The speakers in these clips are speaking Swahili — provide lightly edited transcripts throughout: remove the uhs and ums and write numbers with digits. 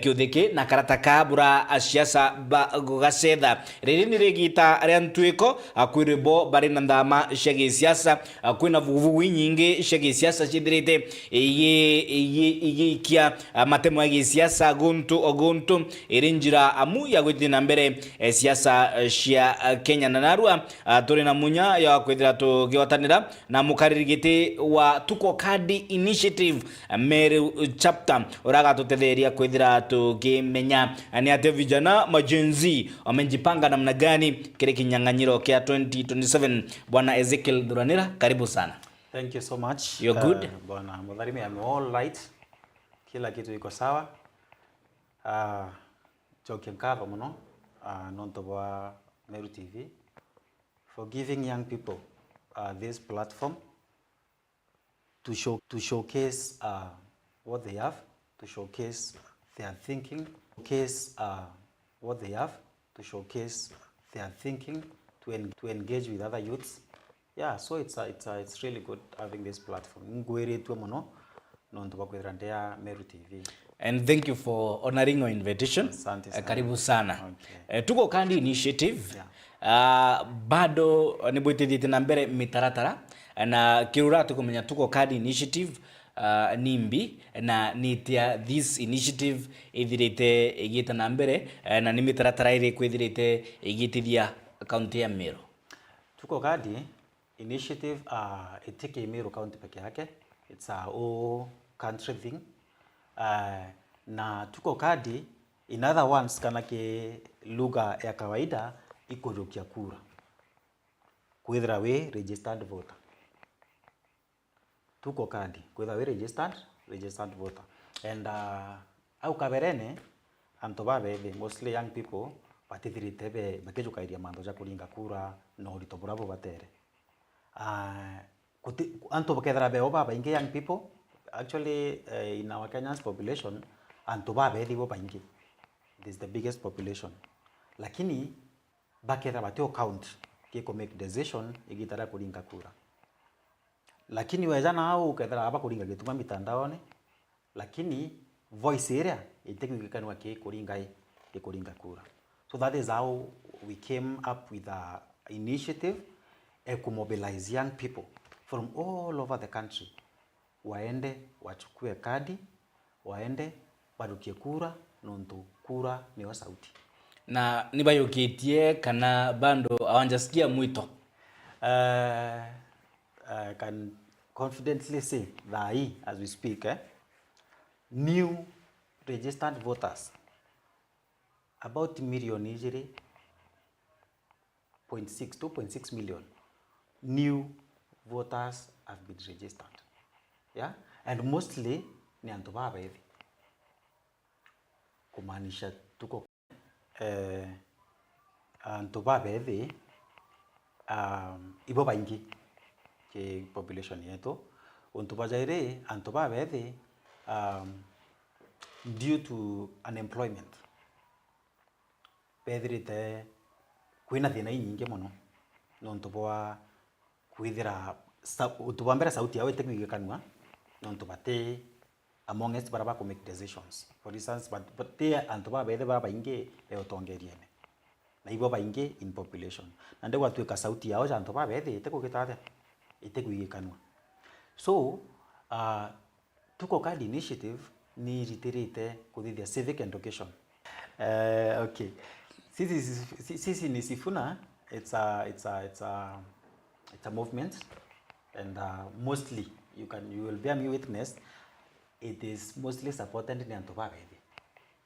kiuthiki na karata kabura siasa gacetha riri ni rigita aria ntwiko kwirbo bari na ndama cia siasa kwina vuguvugu nyingi cia siasa cithirite igikia matemo ya siasa guntu irinjira amu ya gwithi na mbere siasa cia Kenya na narua turi na munya ya kwithira tugiotanira na mukaririgiti wa Tuko Kadi Initiative Meru chapter uraga tutetheria kwithira tukimenya ani ate vijana majenzi wamejipanga namna gani kile kinyang'anyiro kia 2027. Bwana Ezekiel Duranira, karibu sana. Thank you so much. You're good. Bwana Mutharimi, I'm all right. Kila kitu iko sawa. Chokinkava muno nonto bwa Meru TV for giving young people this platform to showcase what they have, to showcase their thinking, what they have, to showcase their thinking, to engage with other youths. Yeah, so it's really good having this platform. Ngwere tu muno nonto bwa kwithrandia Meru TV. And thank you for honoring our invitation. Karibu sana. Okay. Tuko Kadi Initiative. Yeah. Bado nibwitithite na mbere mitaratara na kirura tukumenya Tuko Kadi Initiative nimbi na nitia this initiative ithirite igita na mbere na ni mitaratara iri kwithirite igitithia county ya Meru. Tuko Kadi Initiative itike Meru county peke yake. It's a whole country thing. Na Tuko Kadi in other ones kana ke lugha ya kawaida ikurukia kura kwithira we registered voter. Tuko Kadi kwithira we registered voter. And au kaberene anto babe mostly young people batithirite be bakejuka iria mando ja kuringa kura no rito bravo batere anto bakethira be oba inge young people. Actually, in our Kenyan's population, antoba bethi bo baingi. It is the biggest population. Lakini bakera bateo count kiko make decision igitara kuringa kura. Lakini wezana au kethara aba kuringa gituma mitandaone. Lakini voice area itekwikanwa ke kuringa kura. So that is how we came up with a initiative to mobilize young people from all over the country. Waende wachukue kadi, waende barukie kura, nonto kura ni sauti. Na nibayukitie kana bando awanjasikia mwito. I can confidently say that as we speak, new registered voters, about million injury, 2.6 million new voters have been registered. Yeah, and mostly ni antoba hivi kumaanisha tuko antoba hivi ibo baingi ke population yetu untoba jaire antoba hivi due to unemployment pedrite kuina thina nyingi muno no ntoba kwithira utubambera sauti yawe tekwigekanwa nonto bate among us baraba ku make decisions. For instance, but they antoba bethe baba inge eotongeriene na ibo bainge in population na ndewa tuika sauti yao ja antoba bethe tekugitate itekwigekanwa. So Tuko Kadi Initiative ni ritirite kuthithia civic education. Okay, sisi ni sifuna. It's a movement. And mostly you will bear me witness, it is mostly supported in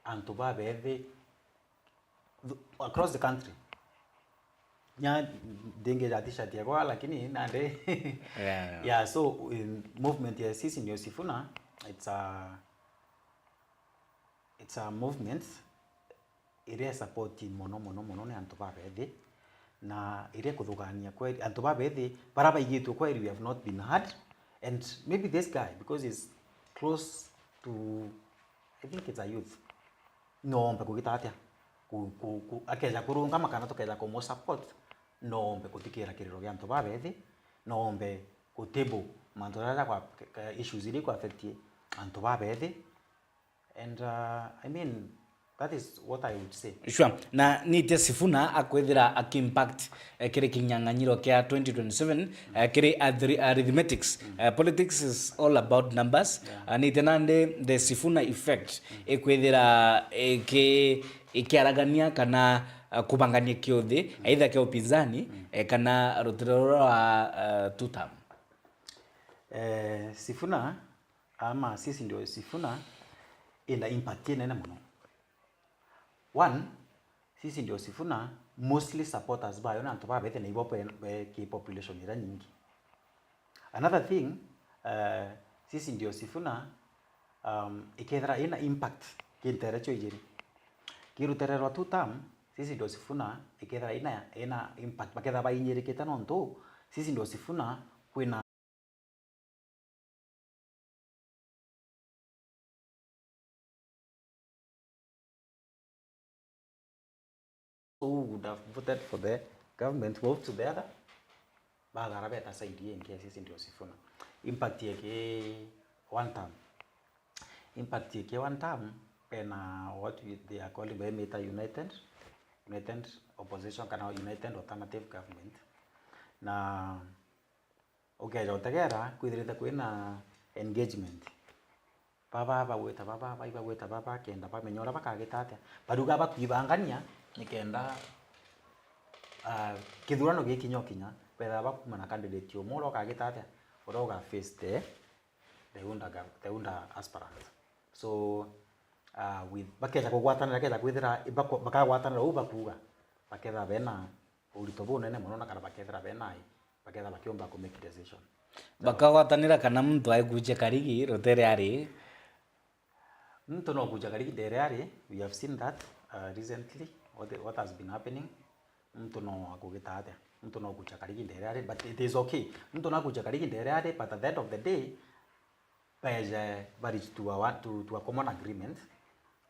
Antoba Bebe across the country. Nya denge jatisha tiagwa lakini nande. Yeah, so in movement ya sisi ni Yosifuna, it's a movement ire supporting mono ne Antoba Bebe. Na ire kuthugania kweli antoba bethi baraba igitu kweli we have not been heard. And maybe this guy, because he's close to, I think it's a youth, no mpe kugita atia akeja kurunga makana tokeja ko mo support no mpe kutikira kiriro gya antoba bethi no mpe kutable mantora kwa issues ili kwa affect antoba bethi And I mean, that is what I would say. Sure. Na nite Sifuna akwethira akimpact kiri kinyang'anyiro kia 2027 kiri arithmetics. Politics is all about numbers. Nite nande the Sifuna effect ekwethira ikiaragania kana kubangania kiothi either kia upinzani kana rutiroro wa two term. Sifuna ama sisi ndio Sifuna ina impact nene muno. One, sisi ndio Sifuna mostly supporters bayo na ntoba bete na ibope ki population ira nyingi. Another thing, sisi ndio Sifuna ikethra ina impact kintere cho ijiri. Kirutere ro two term, sisi ndio Sifuna ikethra ina impact baketha ba inyiri ketano nto, sisi ndio Sifuna kwina who would have voted for the government move to the other bagara beta side yenke sisi ndio Sifuna. Impact yake one term. Impact yake one term pena what they are calling by meta united opposition kana united alternative government. Na okay jotegera kwithirite kwina engagement baba kenda bamenyora bakagitate baruga bakwibangania nikenda kithurano gikinyo kinya betha bakuma na candidate omoro kagitate oroga face the unda aspirant. So with bakeja kugwatanira ketha kwithira bakagwatanira ubakuga baketha bena urito bunene muno na kana bakethira benai baketha bakiomba ku make decision bakagwatanira kana muntu aiguje karigi rotere ari muntu no kuja karigi dere ari. We have seen that recently what has been happening. Muntu no akugitate muntu no kuja karigi dere ari, but it is okay. Muntu no kuja karigi dere ari, but at the end of the day reach to a common agreement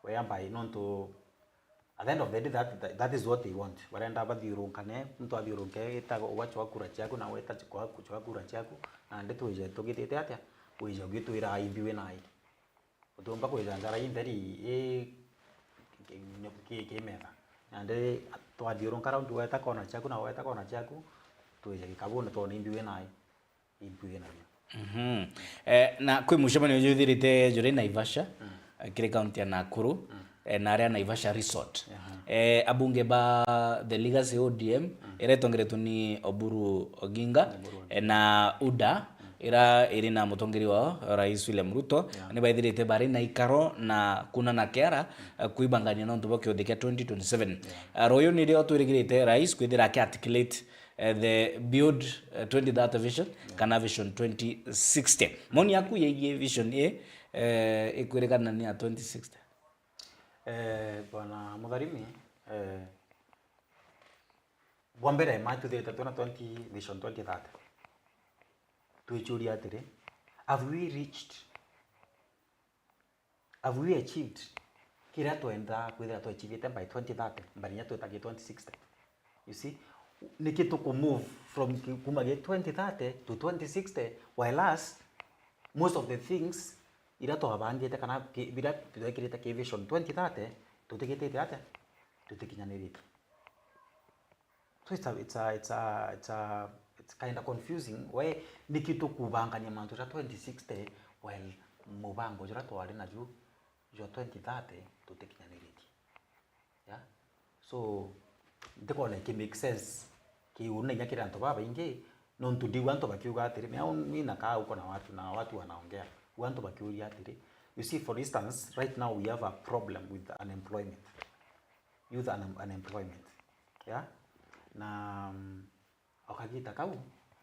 whereby nonto at the end of the day that is what they want. Warenda bathirunkane muntu athirunke itago wachwa kura chiaku na weta chikwa kuchwa kura chiaku na ndeto ije tugitete atia wije ugitwira imbiwe nai utumba kwija njara inderi kimera ande twathirunka round weta kona chiaku na weta kona chiaku twije gikabone to imbiwe nai imbiwe nai. Na kwi mucemanio juthirite juri Naivasha kiri county ya Nakuru na aria Naivasha resort. Abunge ba the legacy ODM iretongeretwo ni Oburu Oginga na UDA iri na mutongeri wao Rais William Ruto ni baithirite bari na ikaro na kuna na kiara kuibangania no ntubo kiothi kia 2027. Royo ni rio twirigirite rais kwithira ki articulate the build 2030 vision kana vision 2060. Moni yaku yegie vision ikwirikana ni ya 2060. Bwana Mutharimi, bwambere matu theta tuna 20 vision 2030 tuichuria atiri, have we achieved kira tuenda kwithira tu achievete by 2030 mbarinya twetagi 2060. You see, nikitu ku move from kumage 2030 to 2060 while us most of the things ira to abangite kana bira tuthekirite ki vision 2030 tutigitete ate tutikinyanirite. So it's kind of confusing why nikitu kubangania mantu ja 2060 while mubango jira to ari na ju 2030 tutikinyanirite. Yeah, so ndikone ki make sense ki unenya kira nto baba inge no ntudi wanto bakiuga atiri mimi nakaa uko na watu wanaongea wanto bakiuria atiri. You see, for instance, right now we have a problem with unemployment, youth unemployment. Yeah, na okagita kau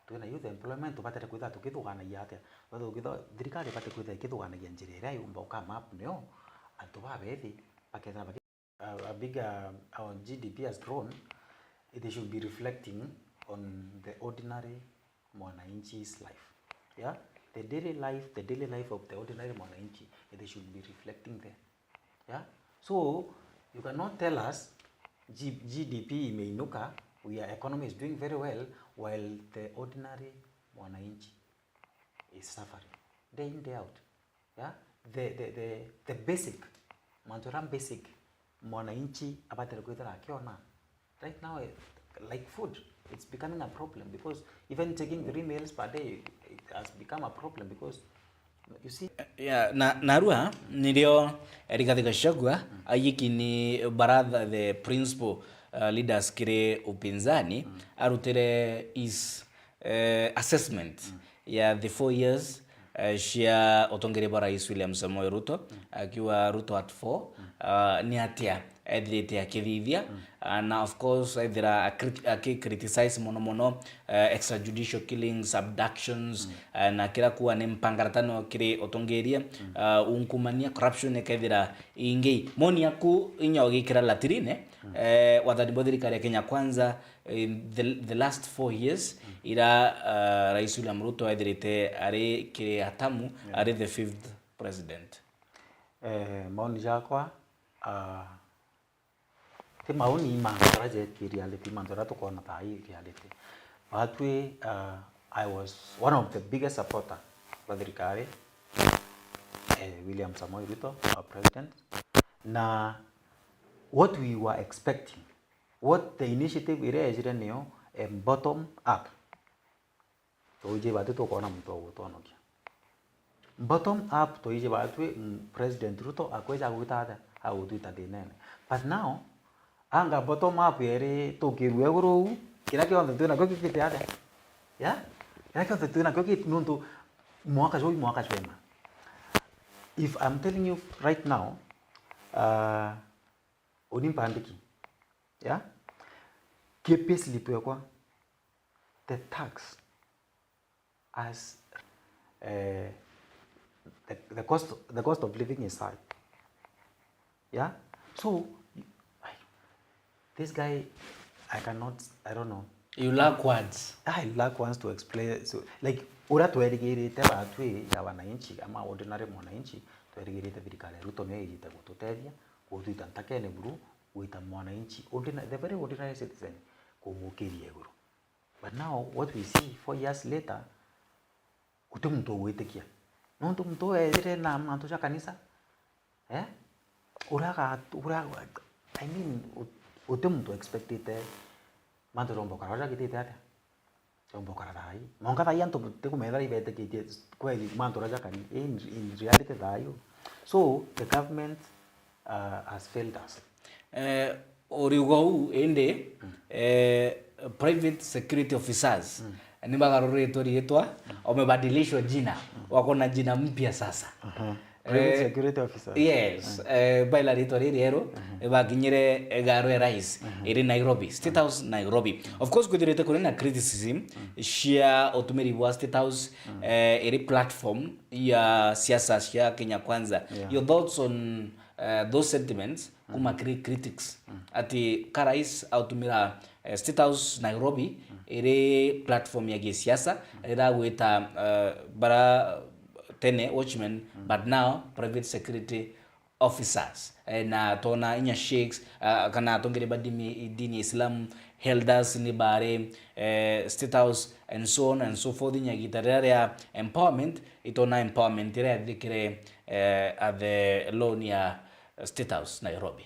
tuena youth employment tupate kwitha tukithugana yate whether ukitho thirikari pate kwitha ikithugana ya njira ira yumba ukama up nio antu babethi paketha a bigger our GDP has grown. It should be reflecting on the ordinary mwananchi's life. Yeah, the daily life of the ordinary mwananchi, it should be reflecting there. Yeah, so you cannot tell us GDP imeinuka, our economy is doing very well, while the ordinary mwananchi is suffering day in day out. Yeah, the basic manjoram basic mwananchi apate kuitara akiona right now like food it's becoming a problem because even taking 3 meals per day it has become a problem because you see narua nilio Rigathi Gachagua ayiki ni baradha the principal leaders kire upinzani arutire is assessment ya the 4 years shia otongere bara Rais William Samoei Ruto akiwa Ruto at 4 ni atia edite akithithia na of course either criticize mono extrajudicial killings, abductions na kira kuwa ni mpangaratano kire otongeria unkumania corruption ekethira ingei moni yaku inyogikira latirine wathani bothirikari ya Kenya Kwanza in the last 4 years ira Rais William Ruto edite ari kire hatamu ari the 5th president. Maoni yakwa te maoni mantora je reality mantora to kona tai reality but I was one of the biggest supporter of the Rikari William Samoei Ruto our president na what we were expecting what the initiative ire ejire neo bottom up to je batu to kona mtu otono kia bottom up to je batu president Ruto akweza gutada au tuita dinene but now anga bottom up ere to kirwe guru kira ke onde tuna koki kitiada ya kira ke onde tuna koki nuntu mwaka shwema if I'm telling you right now unimpandiki ya kepes lipwe the tax as the cost of living is high yeah so this guy I don't know. You lack words. I lack words to explain. So like ura tweligirite batwi ya wananchi ama ordinary mwananchi tweligirite thirikari Ruto ne yite gututeria gutuita ntakene buru guita mwananchi ordinary the very ordinary citizen kumukirie guru. But now what we see 4 years later utumto wetikia. Nonto mto ezire na manto cha kanisa. Ura I mean utumto expected manto rombo karaja kitite ate rombo karadai monga dai anto te kumeda ibete kiti kweli manto raja kan in reality dayo so the government has failed us origo ende private security officers ni bagarore yetwa wamebadilishwa jina wako na jina mpya sasa private security officer yes baila ritori rero baginyire garwe rais iri Nairobi State House Nairobi of course kudirete kuna criticism shia otumeri wa State House iri platform ya siasa ya Kenya Kwanza your thoughts on those sentiments kuma critics ati karais autumira State House Nairobi iri platform ya siasa ira weta bara tene watchmen but now private security officers na tona inya sheikhs kana tongere badimi dini Islam elders ni bare State House and so on and so forth inya gitararea empowerment itona empowerment ire dikire at the lonia State House Nairobi.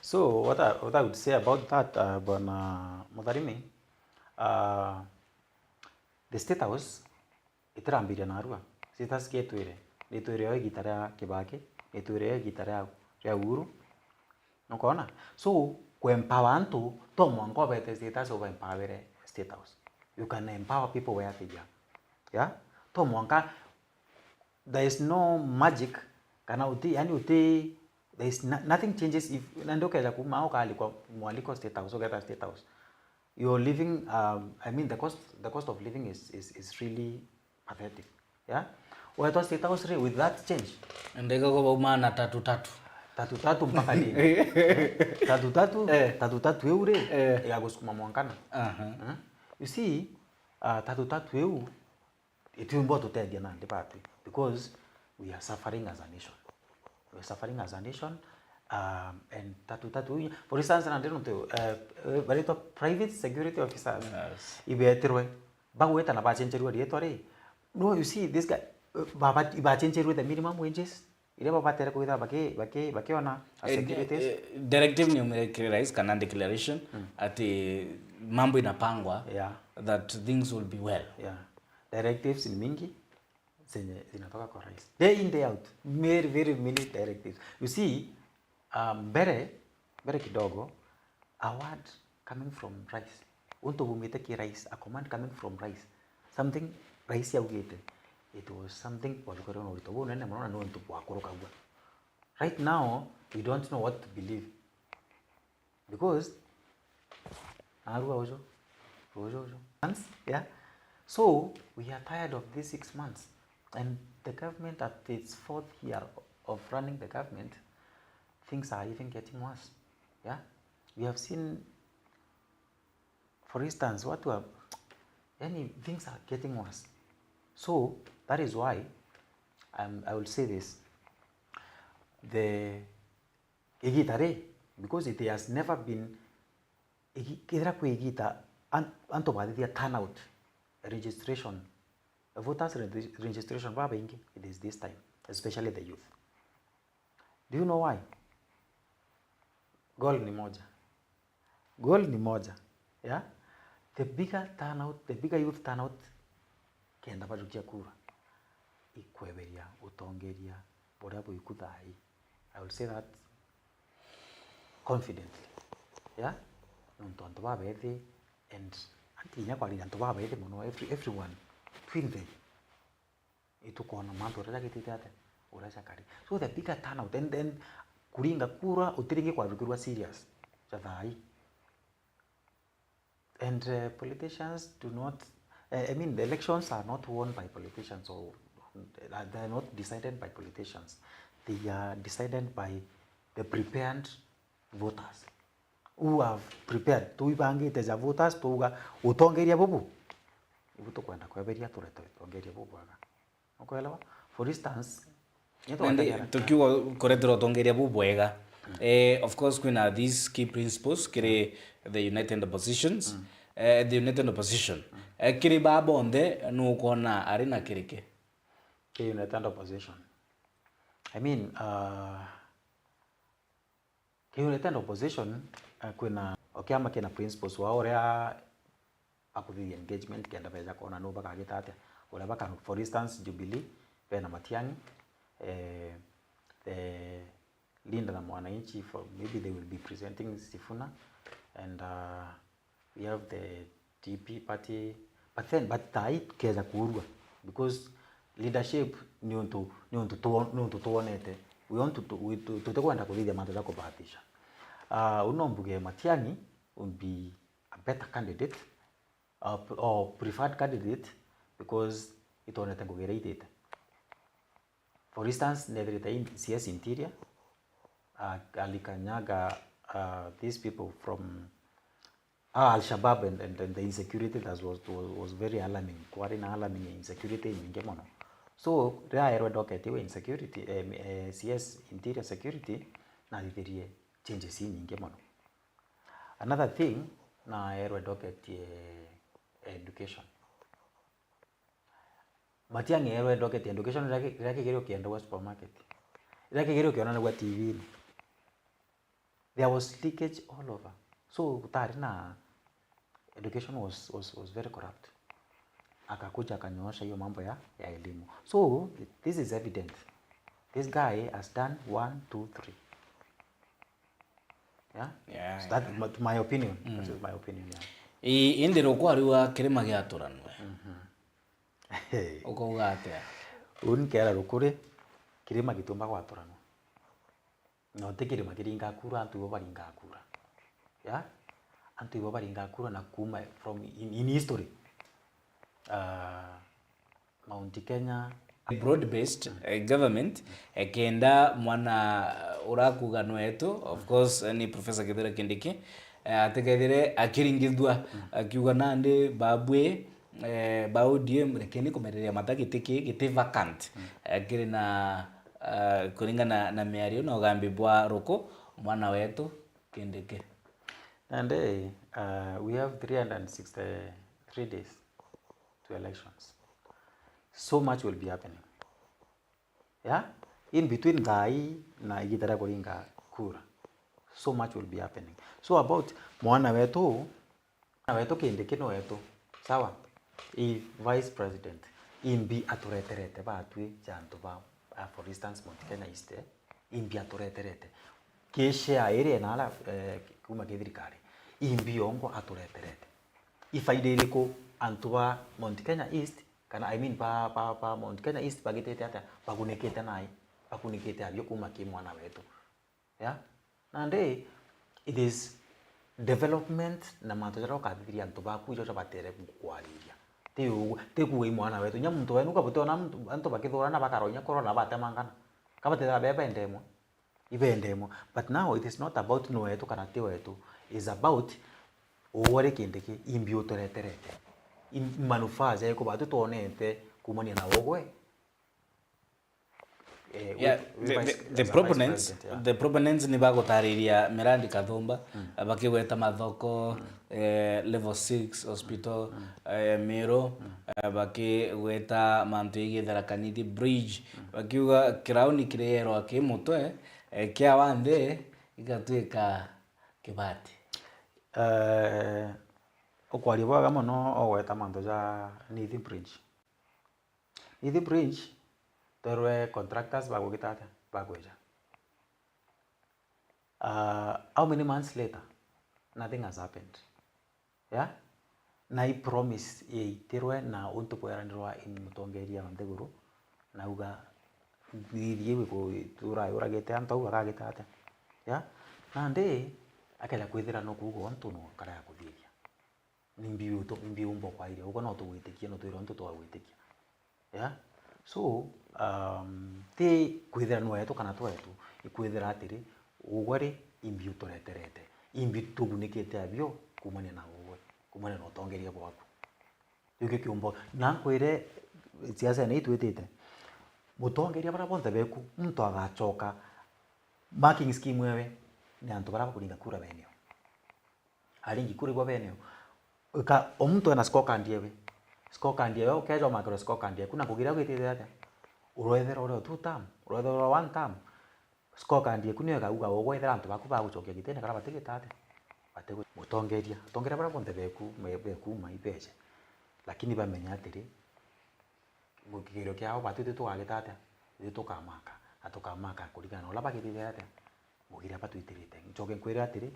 So what I would say about that bwana Mutharimi the State House itrambira narua sitasikie twire nitwire yo gitara Kibaki nitwire yo gitara ya Uhuru nokona so empower antu to mwango bete sita so empower State House you can empower people where they are yeah to mwanga there is no magic kana uti yani uti there is nothing changes if nandoka ya kuma ukali kwa mwaliko State House ukata State House you're living I mean the cost of living is really pathetic yeah what was State House with that change ndega kwa maana tatu mpaka lini tatu eure ya kusukuma mwankana you see tatu eu itumbo tutedia na ndipati because we are suffering as a nation and tatu for instance na ndino to very private security officers ibetirwe bagweta na bachencherwa dietore no you see this guy ba change the minimum wages ile baba tere kuitha bakiona securities directive ni umerealize kana declaration ati mambo inapangwa that things will be well. Directives ni mingi zenye zinatoka kwa rais day in day out, very many directives. You see, mbere kidogo a word coming from rais unto bumite ki rais, a command coming from rais, something rais yaugite, it was something walikuwa wanatoa nene mnaona ni mtu kwa kuruka kwa. Right now we don't know what to believe because arua ojo yeah. So we are tired of these 6 months, and the government at its 4th year of running the government, things are even getting worse. Yeah, we have seen, for instance, things are getting worse. So that is why I will say this: the igitare, because it has never been kidra ku igita antobadithia turnout registration, voters registration baba ingi, it is this time, especially the youth. Do you know why? Goal ni moja, yeah. The bigger youth turnout kenda bajukia kura ikweberia utongeria borabo ikuthai. I will say that confidently, yeah. Nonto babethi and antinya kwa linto babethi mono everyone feel them itukona manto rada kititate urasha kari. So the bigger turnout, and then kuringa kura utiringe kwa rukirwa serious chathai. And politicians do not, I mean, the elections are not won by politicians, or they are not decided by politicians. They are decided by the prepared voters who have prepared. Tuibangi teza voters tuuga utongeria bubu ibuto kwenda kweberia turete utongeria bubu aga okwelewa. For instance, tukiwa kuretera utongeria bubu wega, of course kuna these key principles kire the united oppositions, the united opposition kiri babonde nukona arina kirike the united opposition. I mean, united opposition kuna okiama kina principles wa orea akuthi engagement kenda beja kona no baka gitate ora baka, for instance, Jubilee pena Matiang'i, the Linda na Mwananchi, for maybe they will be presenting Sifuna, and we have the TP party, but tai keza kurwa because leadership ni untu tuonete, we want to tutakwenda kuthithia mantu za kubahatisha. Unombuge Matiang'i would be a better candidate, or preferred candidate, because itonete ngugera itete. For instance, netherita CS Interior, alikanyaga these people from Al-Shabaab, and the insecurity that was very alarming. Kwarina alarming insecurity nyingi mono. So there are docket insecurity, CS Interior security na liverie changes nyingi mono. Another thing na docket education. Matiang'i docket education rake gero kienda wa supermarket. Rake gero kiona na TV. There was leakage all over. So utarina education was very corrupt. Akakuja akanyoosha hiyo mambo ya elimu. So this is evident. This guy has done 1, 2, 3. Yeah. So that's my opinion. This is my opinion. Yeah. Indiro kwa riwa kirima gya turanwe. Ukauga atia unkera rukuri kirima gitumba gwa turanwe no tikirima kiringa kura antu bo baringa kura, yeah, antu bo baringa kura na kuma from in history. Mount Kenya broad based government kenda mwana urakuga nwetu, of course ni Professor Kithure Kindiki ategethire akiringithwa akiuga nande babwe baudie rekeni kumereria matagitiki giti vacant kiri na kuringana na miario na ugambi bwa ruko mwana wetu Kindiki. And we have 363 days to elections. So much will be happening. Yeah, in between ngai na igitara kuringa kura, so much will be happening. So about mwana wetu kinde kino wetu sawa, i vice president imbi atureterete batwi jantu ba for instance Mount Kenya East imbi atureterete keshe aire nala kuma kithirikari imbi ongo atureterete ifaide iliko antu ba Mount Kenya East kana I mean pa Mount Kenya East bagitete ata bagunekete nai bakunikete abyo kuma kimwana wetu yeah, nande it is development na matujara ukathiria antu baku ijo batere kukwariria te kuwe mwana wetu nya muntu wenu kabutona antu bakithorana bakaronya korona batemangana kabatera beba endemo ibendemo, but now it is not about no wetu kana te wetu, is about owore kindiki imbi utoreterete manufaa ya ko batu tonete kumania na wogwe. Yeah, the proponents ni bagotariria Mirandi Kathumba bakigweta mathoko level 6 hospital Meru bakigweta mantu igithara kanidi bridge bakiuga crown kirero akimutwe kia wande igatwika kibati okwari bwaga muno ogweta mantu ja Nithi bridge terwe contractors bagugitata bagweja. How many months later nothing has happened, yeah, na I promise terwe na untu kweranirwa in mutongeria mandeguru na uga thithie ko uragite antu agagitata yeah, nande akela kwithira no kugo antu no kara kuthiria nimbi umbo kwa ile uko no tuwitikie no twiro antu twawitikia yeah. So te kwithira no yetu kana twetu ikwithira atiri ugwari imbi utoreterete imbi tugunikite abyo kumania na ugwe kumania no tongeria bwaku yuke kiumbo na kwire siasa ni twitite mutongeria bara bonte beku muntu agachoka marking scheme wewe ni antu bara kuringa kura beneo aringi kura bwa beneo ka omuntu ana scorecard yewe ukejo makro scorecard yewe kuna kugira gwitite ate urwethera ore 2 term urwethera 1 term scorecard yewe kunyo gauga ogwethera antu baku baguchokia gitene kara batigitate batego mutongeria bara bonte beku maibeje lakini bamenya atiri mukigiro kyao batute tugagitate tukamaka kurigana ola bagitite ate mugira batwitirite nchoke kwira atiri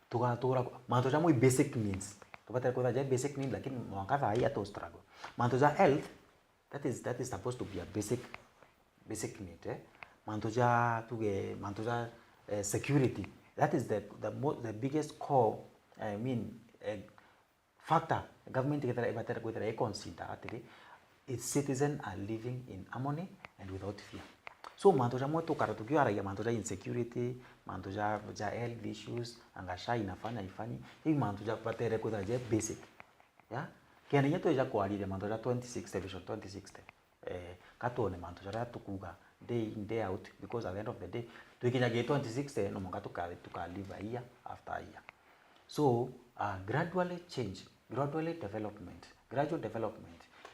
tugatura manto ja muy basic needs tupate kwa ja basic needs lakini mwaka hai ato struggle manto ja health that is supposed to be a basic need manto ja security that is the biggest core I mean factor government getara kwa consider atiri its citizens are living in harmony and without fear. So manto ja moto karatukiwa raia manto ja insecurity, manto ja health issues, angasha inafanya ifani. Hii manto ja patere kwa je basic. Yeah? Kiani yeto ja kualile manto ja 2060 vision 2060. Katone manto ja tukuga day in day out because at the end of the day tukinya ge 2060 no monga tuka live a year after a year. So gradual development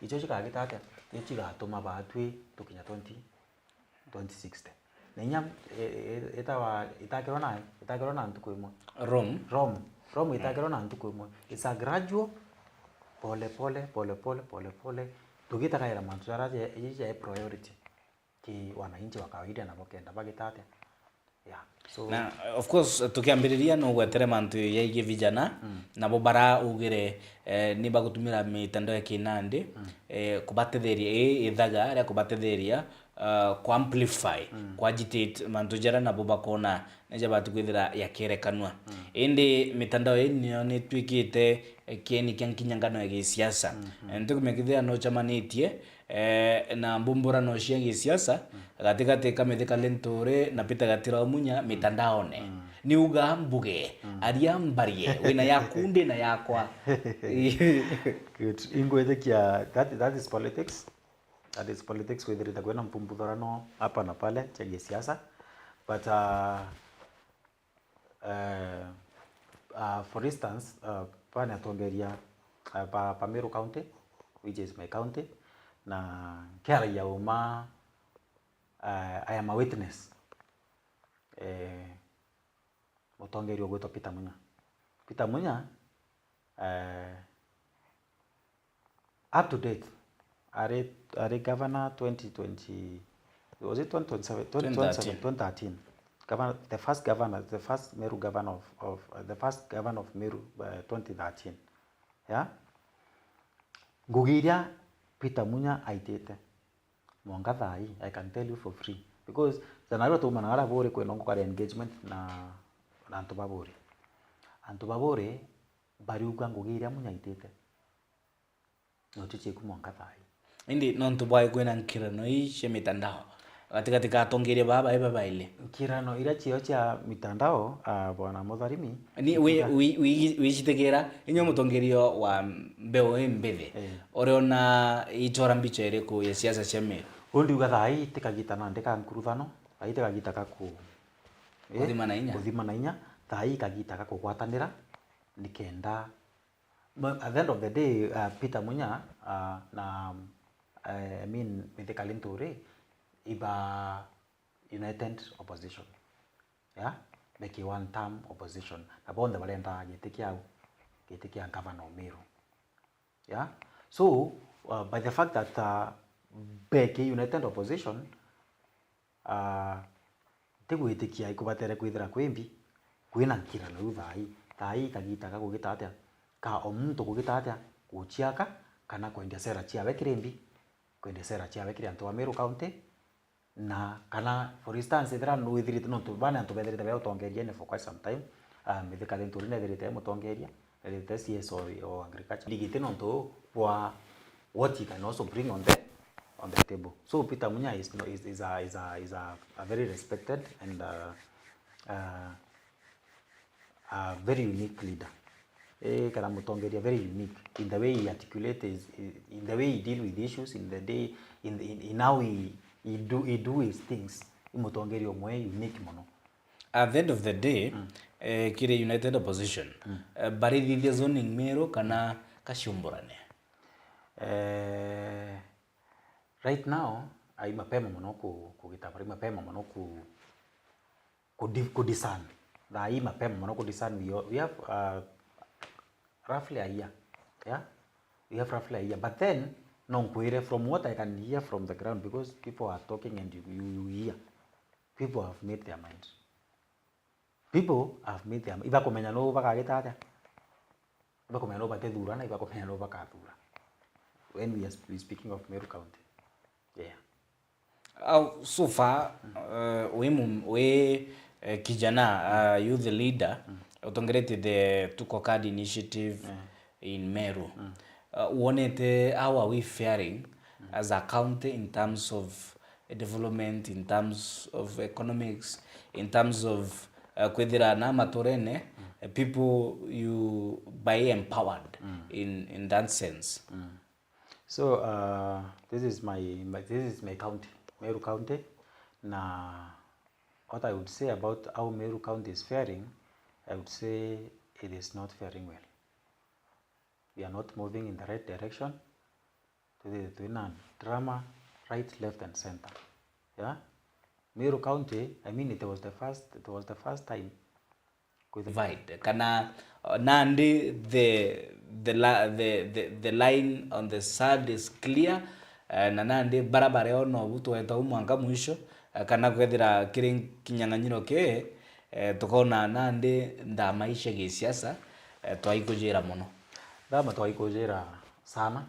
icho chikagitata ichigatuma batwi tukinya 2060 nenya itakirwa na ntuko imwe Rome itakirwa na ntuko imwe. It's a gradual pole tukitakaira mantu yaraje ije priority ki wananchi wa kawaida na bokenda bagitate. Yeah. So na of course tukiambiriria no gwetere mantu yaige vijana nabo bara ugire ni bagutumira mitandao ya kinandi kubatetheria ithaga aria kubatetheria ku amplify ku agitate mantu jara nabo bakona neja batukwithira yakerekanwa indi mitandao ino ni twikite kieni kinyangano ya gisiasa ntukumekithia no chamanitie na mbumbura no cia gisiasa gatigati kametheka lentore na pita gatira munya mitandaone ni uga mbuge aria mbarie wina yakunde na yakwa good ingwethekia that is politics. That is politics with it kwena mpumbudharano hapa na pale cha gisiasa, but for instance pana tongeria pa Meru County which is my county na kera ya uma I am a witness. Mutongeri ogwetwo Peter Munya. Peter Munya, up to date, are governor 2020, was it 2027, 2013. Governor, the first Meru governor the first governor of Meru 2013. Yeah? Ngugiria Peter Munya aitete. Mwanga thai, I can tell you for free. Because zanarwa tu manara bore kwe nongo kare engagement na antu babore. Antu babore bari uga Ngugiria Munya aitete. No chiche ku mwanga thai. Indi nontu bwa kwena nkirano ishe mitandao. Katika atongeria baba ile. Nkirano ira chio cha mitandao bwana Mutharimi. Ni we chitegera inyo mutongerio wa mbeo mbethe. Oriona itora mbicho ere ku ya siasa cia Meru. Undi uga thai tikagitana ndeka nkuruthano, thai tikagitaka ku Kuthima na inya, thai kagitaka kugwatanira nikenda. At the end of the day, Peter Munya I mean Mithika Linturi iba united opposition. Yeah? Make a one term opposition. Abon the Valenta getikia governor Meru. Yeah? So by the fact that Beke united opposition tegwitikia ikubatere kwithira kwimbi kwina nkirano thai kagitaka kugita atia ka omuntu kugita atia guchiaka kana kwendia sera chiawe kirembi kwendia sera chiawe kiri antu wa Meru County na kana for instance ithira no ithirite no tubana antu bethirite be utongeria ne for quite some time Mithika Linturi ne ithirite mutongeria ithirite CS or agriculture ligite no to wa what you can also bring on the table. So Peter Munya is a very respected and a very unique leader. Kana mutongeria very unique in the way he articulates, in the way he deal with issues, in how he do his things. Mutongeria omwe unique mono. At the end of the day, kire united opposition. Bari the zoning Meru kana kashumburane. Right now, ai mapema mono kugitapari mapema mono ku discern. Ai mapema mono ku discern. We have roughly a year. Yeah? We have roughly a year. But then, no, from what I can hear from the ground, because people are talking and you hear, people have made their minds. People have made their minds. Iba komenya no bakagita atia. Iba komenya no batethura na iba komenya no bakathura. When we are speaking of Meru County. Yeah. So far, we kijana youth leader, utongerete the Tuko Card initiative in Meru. How are we faring as a county in terms of development, in terms of economics, in terms of kwethira na matorene people you by empowered in that sense? So this is my county, Meru County. Now, what I would say about how Meru County is faring, I would say it is not faring well. We are not moving in the right direction. To drama, right, left, and center. Yeah, Meru County. I mean, it was the first time. Divide. Kana nandi the line on the side is clear. Na nandi barabara ono butu eta umwanga mwisho kana kwethira kiri kinyang'anyiro ke tukona nandi nda maisha ge siasa twaikujira muno. Ndama twaikujira sana.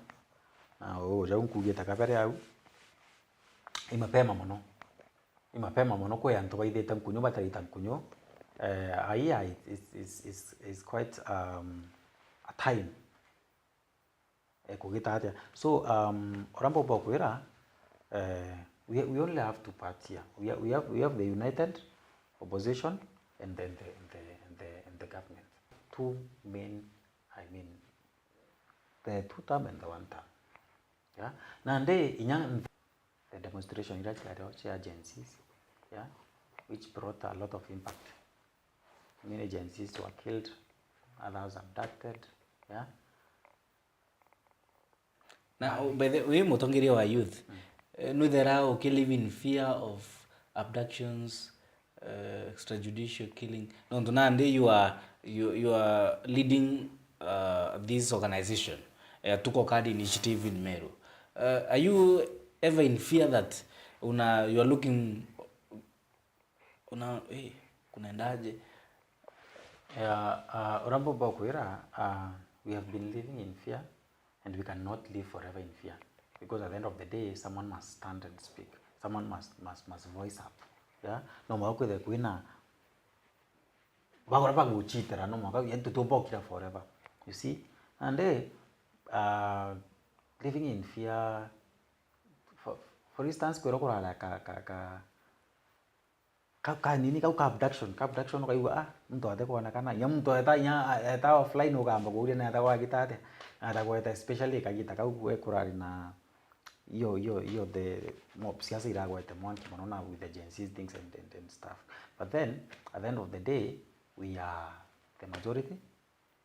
Na uja unkugeta kabere au. Imapema muno ko yantu baithete nkunyo batarita nkunyo. Is quite a time. So Rambo Bokwira, we only have two parts here. We have the united opposition and then the government. Two main, I mean, the two term and the one term. Yeah. Now the demonstration agencies, yeah, which brought a lot of impact. Many agencies were killed, others abducted. Yeah. Now, by the way, mutongeria wa youth, Nutherao okay live in fear of abductions, extrajudicial killing. No, Nande, you are leading this organization, Tuko Card Initiative in Meru. Are you ever in fear that you are looking kunaendaje? Urambo Bakwira, we have been living in fear, and we cannot live forever in fear, because at the end of the day, someone must stand and speak. Someone must voice up. Yeah, no matter the Quina, Bagoraba Guchitra, no matter you to Tobokira forever. You see, and they living in fear. For instance, Kurokura like nini kau abduction no kaiwa mtu ate kwa nakana ya mtu ata offline no gamba go na ata wa gitate ata kwa ata especially kagita kau kurari na yo the mob siasa ira kwa temon kimono with the Gen Z things and stuff, but then at the end of the day we are the majority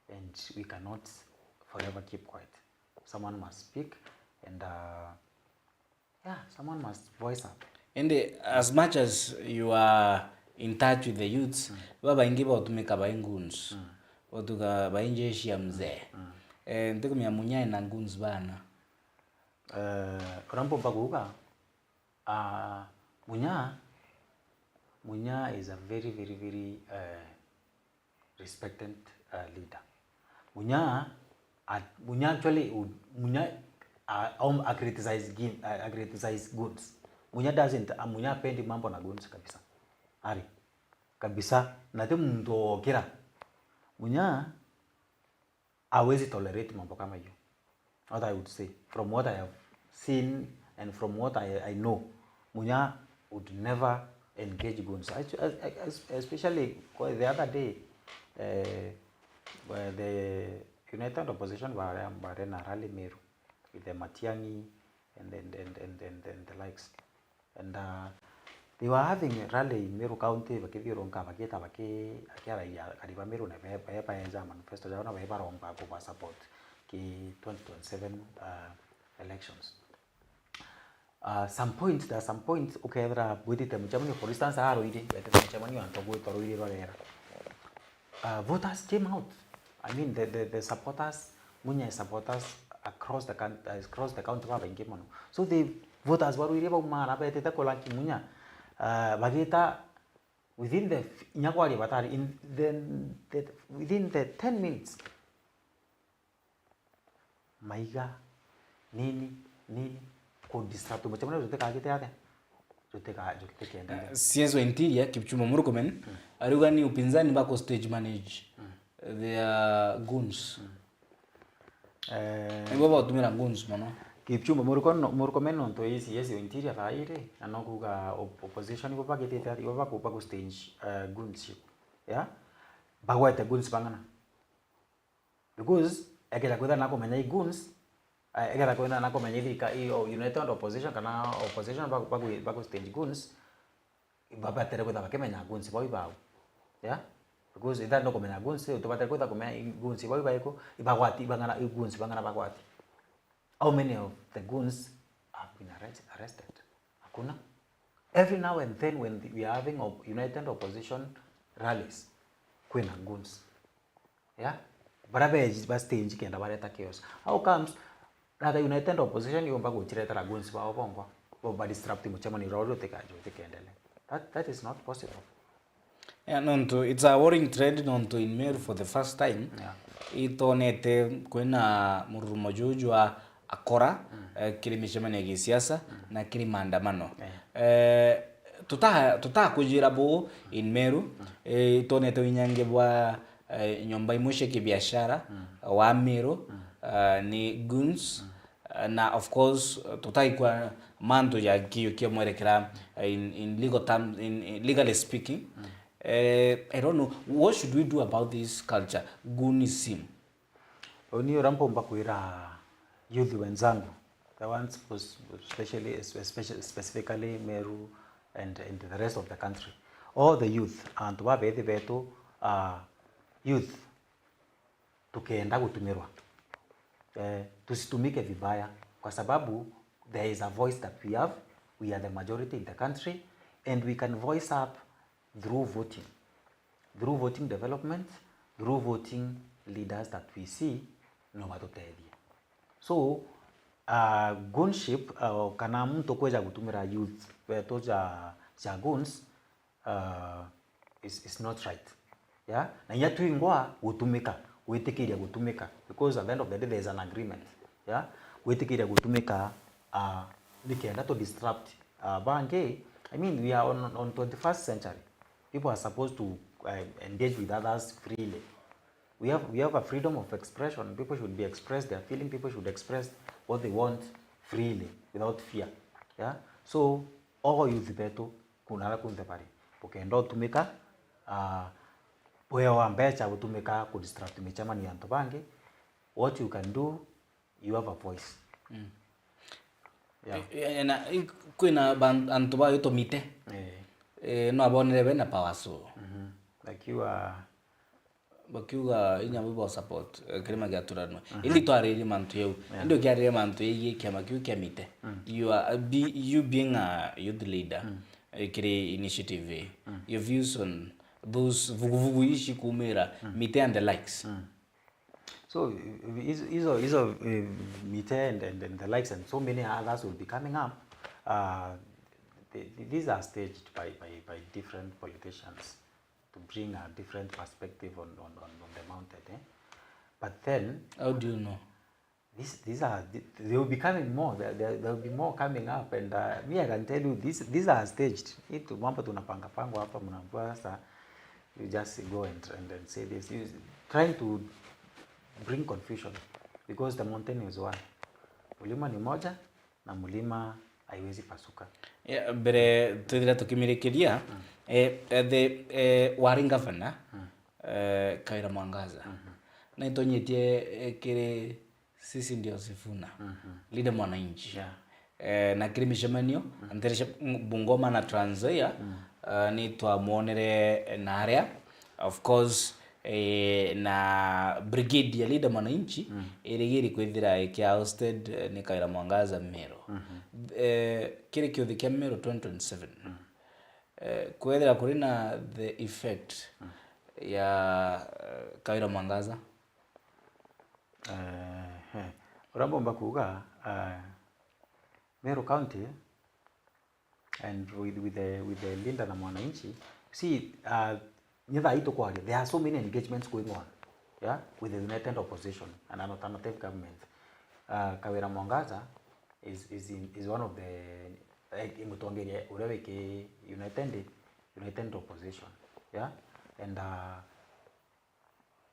and we cannot forever keep quiet. Someone must speak, and someone must voice up. And as much as you are in touch with the youths, baba ingi batumika ba nguns. Otuka ba injeshi ya mzee. Ndiko mya munya na nguns bana. Rampo baguga. Munya is a very respected leader. Munya actually criticize goods. Munya doesn't, Munya pendi mambo na guns kabisa. Ari. Kabisa, nate mtu kira. Munya hawezi tolerate mambo kama hiyo. What I would say, from what I have seen and from what I know, Munya would never engage guns. Especially the other day, where the United Opposition were in a rally Meru with the Matiangi and the likes. And they were having a rally in Meru County, Vakironka, Vaketa, Kariba Meru, Nepa, manifesto, Jana, Varonka, for support the 2027 elections. There's some points, okay, with it, Germany, for instance, voters came out. I mean, the supporters, Munya supporters across the country, so the voters were really about Marabeta Kolaki Munya. Bagita within the Nyakwari Batari within the 10 minutes. Maiga nini could disrupt much to take a Sieso interior Kipchumba Murkomen arugani upinzani bako stage manage their goons. Ngo batumira goons mano. Kipchumba Murkomen on to yes interior faire anokuga opposition ko pakete tari ko bako stage goons. Yeah? Bagwete goons bangana. Because egera kwenda nako menya goons egera kwenda nako menya thika iyo United Opposition kana opposition bako stage goons baba tere kwenda bakemenya goons boy bawo. Yeah? Because ida no komenya goons utobata kwenda komenya goons boy baiko ibagwati bangana goons bangana bagwati. How many of the goons have been arrested? Hakuna. Every now and then when we are having United Opposition rallies, kuna goons. Yeah? Barabe ba stage kenda bareta chaos. How comes that the United Opposition yomba kuchireta goons ba obongo? Ba disrupting mchama ni rodo tekendele. That is not possible. Yeah, nonto it's a worrying trend nonto in Meru for the first time. Yeah. Itonete kwena murumojujwa akora kili michamani ya kisiasa na kili maandamano. Tuta kujira bo in Meru itonete winyange bwa nyomba imushe kibiashara wa Meru ni goons na of course tutaikwa manto ya kiyo mwerekera in legal terms, in legally speaking. I don't know, what should we do about this culture, goonism? Oni rampo mbakuira youth wenzangu, the ones specifically Meru and the rest of the country, all the youth and wabedi vetu youth tukienda kutumirwa tusitumike vibaya kwa sababu there is a voice that we have. We are the majority in the country, and we can voice up through voting development, through voting leaders that we see no matutethie. So gunship kana mtu kweza gutumira youth wetu ja guns is not right. Yeah, na yatu ingwa gutumika witikiria gutumika, because at the end of the day there is an agreement. Yeah, witikiria gutumika nikenda to disrupt bange. I mean, we are on 21st century. People are supposed to engage with others freely. We have a freedom of expression. People should be express their feeling. People should express what they want freely without fear. Yeah. So all youth beto kunala kuntepari. Pokendo tumika wewe ambecha utumika ku distract michama ni antobange. What you can do, you have a voice. Yeah. Na kuna antoba yoto mite. No abonere bena pawaso. Like you are bakiuga inyamubo support kirima gyaturano ili twariri mantu yeu ndio gyarire mantu yeye kema kiu kemite you being a youth leader kire initiative your views on those vuguvugu ishi kumera mite and the likes. So iso mite and the likes and so many others will be coming up. These are staged by different politicians to bring a different perspective on the mountain. But then, how do you know? They will be coming more. There will be more coming up, and me, I can tell you, these are staged. Itu mambo tunapanga pango hapa mnaambia sasa, you just go and say this. Trying to bring confusion, because the mountain is one. Mulima ni moja na mulima haiwezi pasuka. Yeah, bere tudira tukimirikiria the Waring governor Kaira Mwangaza na itonyetie kire sisi ndio Sifuna leader mwananchi na kire mishemanio anteresha Bungoma na Trans Nzoia ni twamuonere na area of course na brigade ya leader mwananchi irigiri kwithira ikia hosted ni Kaira Mwangaza Meru kire kiothi kia Meru 2027 kwethira kuri na the effect ya Kaira Mwangaza urambomba kuga Meru County and with the Linda na mwananchi. See, neither ito kwa there are so many engagements going on, yeah, with the united opposition and an alternative government. Kaira Mwangaza is one of the imutongeria ureweke united opposition, yeah, and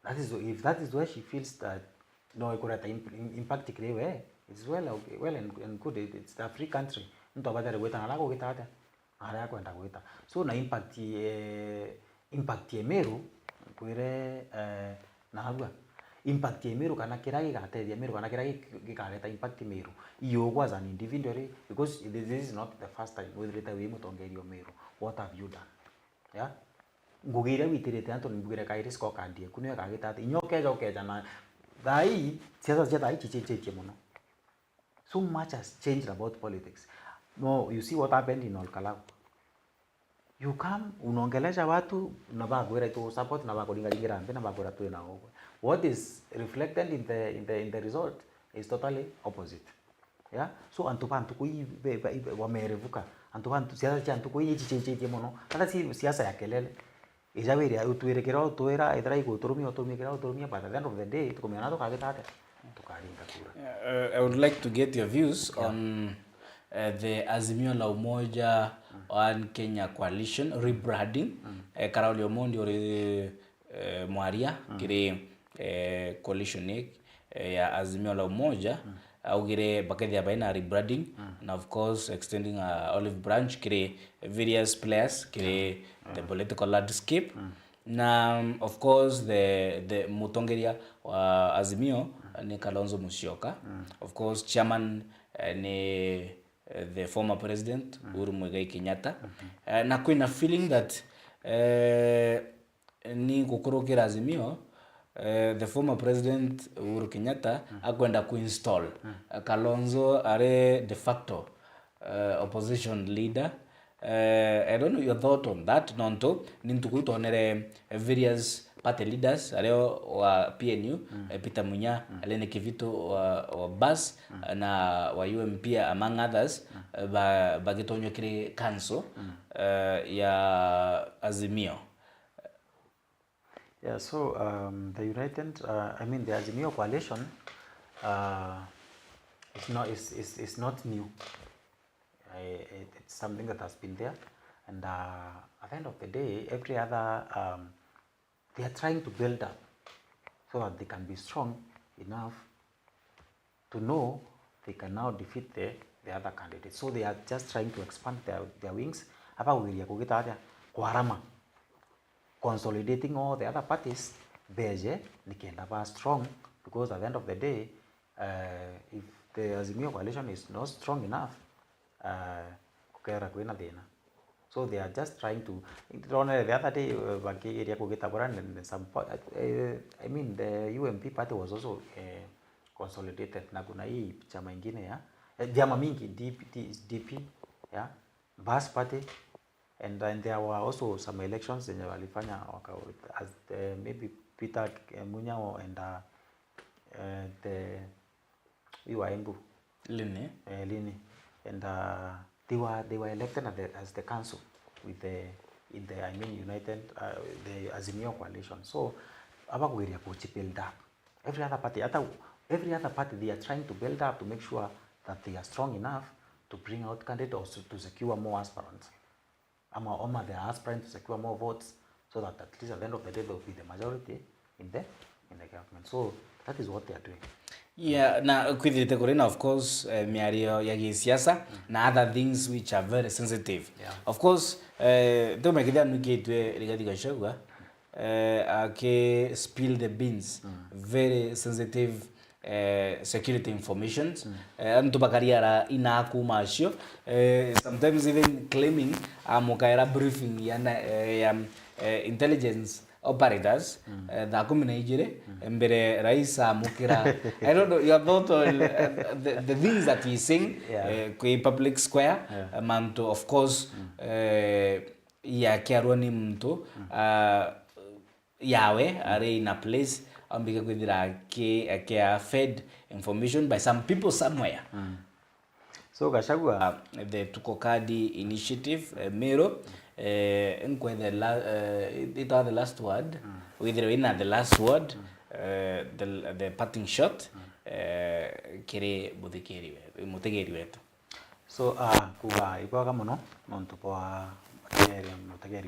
that is where she feels that no ikurata impact kirewe. It's well and good. It's a free country. Mtu abadare weta nalako kitata ara yako enda weta. So na impact ye Meru kwire nahagwa impact ye Meru kana kiragi gateria Meru kana kiragi gikareta impact Meru iyo was an individually, because this is not the first time we reta we mutongerio Meru. What have you done? Yeah, ngugire witirete anto ngugire kaire score card ye kunyo kagitata inyokeja na dai siasa cia dai chicheche muno. So much has changed about politics. No, you see what happened in Olkalau. You come, unaongelesha watu, unabagwera to support na bakolinga mbe na bagwera tu na ogwe. What is reflected in the result is totally opposite. Yeah? So antupantu kui wamerevuka. Antupantu siasa cha antukui chicheche muno. Hata si siasa ya kelele. Ijawiri utuirekera utuera idara iguturumia but at the end of the day tukomeana to kagitata. I would like to get your views on the Azimio la Umoja One Kenya Coalition rebranding. Karauli Omondi ori mwaria kire coalition ya Azimio la Umoja augire bakethi ya baina rebranding and of course extending a olive branch kire various players kire the political landscape na of course the mutongeria wa Azimio ni Kalonzo Musyoka. Of course chairman ni the former president Uhuru Muigai Kenyatta. Na kuna feeling that ni gukurukira Azimio the former president Uhuru Kenyatta akwenda kuinstall Kalonzo are de facto opposition leader. I don't know your thought on that. Nonto nintukutonere various party leaders aleo wa PNU Peter Munya Alene Kivito wa BAS na wa UMP among others bagitonyo kire council ya Azimio. Yeah, so the the Azimio coalition is not new. It's something that has been there, and at the end of the day, every other they are trying to build up so that they can be strong enough to know they can now defeat the other candidates. So they are just trying to expand their wings. Consolidating all the other parties, beje nikenda strong, because at the end of the day, if the Azimio coalition is not strong enough, so they are just trying to. The other day, the UMP party was also consolidated. Na kuna hii chama ingine ya vyama mingi DP, yeah, BAS party. And then there were also some elections in walifanya as maybe Peter Munyao and the Embu Lini. And they were elected as the council with the united the Azimio coalition. So abakuiria ko build up every other party they are trying to build up to make sure that they are strong enough to bring out candidates to secure more aspirants. They are aspiring to secure more votes, so that at least at the end of the day they will be the majority in the government. So that is what they are doing. Yeah, na kwithirite kurina of course miario ya gisiasa na other things which are very sensitive. Yeah. Of course tomekithia nukitwe Rigathi Gachagua ake spill the beans, very sensitive security informations antu bakariara inaku macio sometimes even claiming amukaira briefing ya intelligence operators da kuminaigire mbere rais amukira. I don't know your thought on the things that he's saying kwa public square. Manto of course ya kiaroni mtu yawe are in a place ambika kwithira ke fed information by some people somewhere. So Gachagua the Tukokadi initiative Meru it are the last word whether in the last word the parting shot kire mutegeri wetu. So kuba ibaga muno nontu kwa mutegeri